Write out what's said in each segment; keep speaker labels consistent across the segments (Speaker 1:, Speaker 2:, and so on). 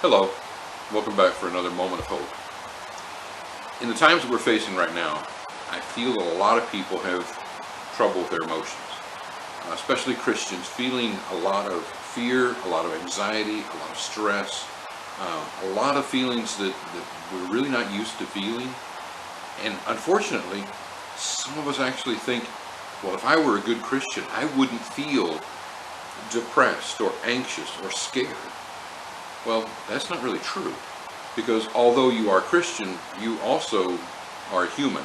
Speaker 1: Hello, welcome back for another moment of hope. In the times that we're facing right now, I feel that a lot of people have trouble with their emotions, especially Christians, feeling a lot of fear, a lot of anxiety, a lot of stress, a lot of feelings that we're really not used to feeling. And unfortunately, some of us actually think, well, if I were a good Christian, I wouldn't feel depressed or anxious or scared. Well, that's not really true, because although you are Christian, you also are human,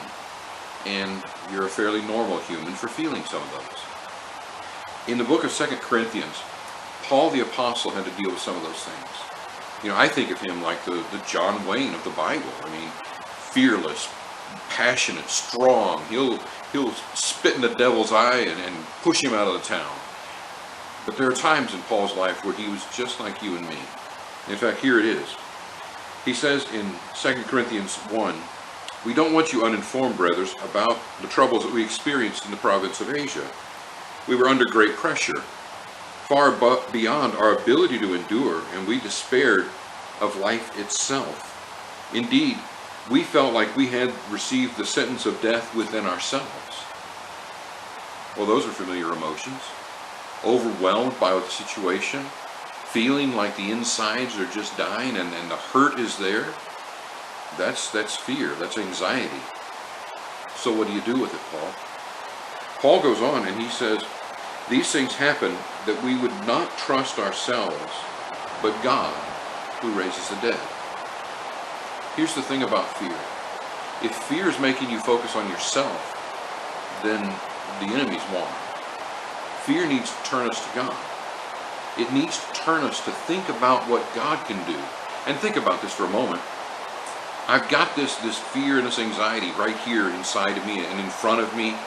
Speaker 1: and you're a fairly normal human for feeling some of those. In the book of 2 Corinthians, Paul the Apostle had to deal with some of those things. You know, I think of him like the John Wayne of the Bible. I mean, fearless, passionate, strong. He'll spit in the devil's eye and push him out of the town. But there are times in Paul's life where he was just like you and me. In fact, here it is. He says in 2 Corinthians 1, "We don't want you uninformed, brothers, about the troubles that we experienced in the province of Asia. We were under great pressure, far beyond our ability to endure, and we despaired of life itself. Indeed, we felt like we had received the sentence of death within ourselves." Well, those are familiar emotions. Overwhelmed by the situation, feeling like the insides are just dying and the hurt is there. That's fear, that's anxiety. So what do you do with it, Paul? Paul goes on and he says, "These things happen that we would not trust ourselves, but God who raises the dead." Here's the thing about fear. If fear is making you focus on yourself, then the enemy's won. Fear needs to turn us to God. It needs to turn us to think about what God can do. And think about this for a moment. I've got this fear and this anxiety right here inside of me and in front of me.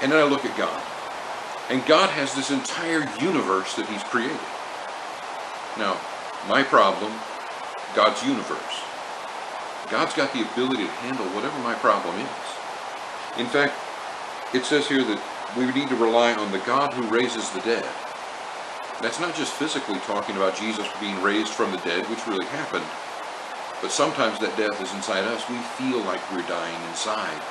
Speaker 1: And then I look at God. And God has this entire universe that He's created. Now, my problem, God's universe. God's got the ability to handle whatever my problem is. In fact, it says here that we need to rely on the God who raises the dead. That's not just physically talking about Jesus being raised from the dead, which really happened, but sometimes that death is inside us. We feel like we're dying inside.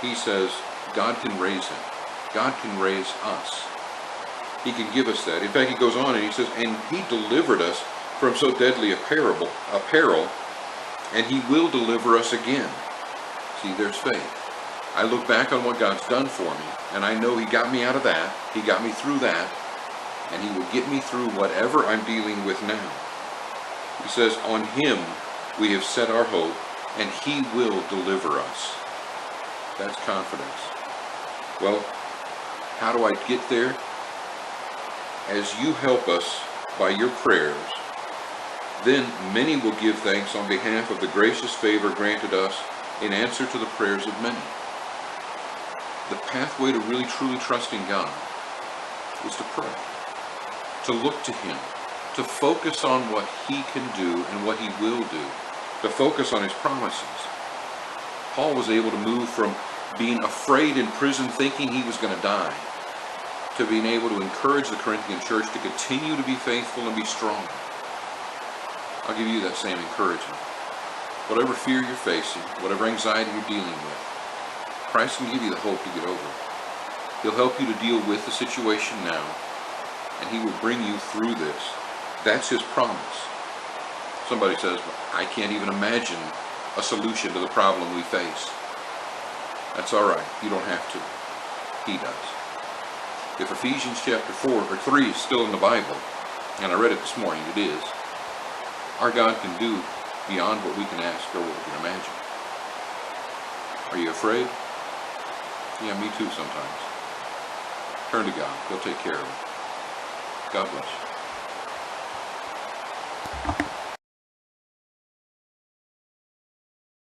Speaker 1: He says God can raise him. God can raise us. He can give us that. In fact, he goes on and he says, "And he delivered us from so deadly a peril, and he will deliver us again." See, there's faith. I look back on what God's done for me, and I know He got me out of that. He got me through that, and He will get me through whatever I'm dealing with now. He says, "On Him we have set our hope, and He will deliver us." That's confidence. Well, how do I get there? As you help us by your prayers, then many will give thanks on behalf of the gracious favor granted us in answer to the prayers of many. The pathway to really truly trusting God is to pray, to look to Him, to focus on what He can do and what He will do, to focus on His promises. Paul was able to move from being afraid in prison thinking he was going to die, to being able to encourage the Corinthian church to continue to be faithful and be strong. I'll give you that same encouragement. Whatever fear you're facing, whatever anxiety you're dealing with, Christ can give you the hope to get over it. He'll help you to deal with the situation now, and He will bring you through this. That's His promise. Somebody says, "I can't even imagine a solution to the problem we face." That's all right. You don't have to. He does. If Ephesians chapter 4 or 3 is still in the Bible, and I read it this morning, it is, our God can do beyond what we can ask or what we can imagine. Are you afraid? Yeah, me too sometimes. Turn to God. He'll take care of it. God bless you.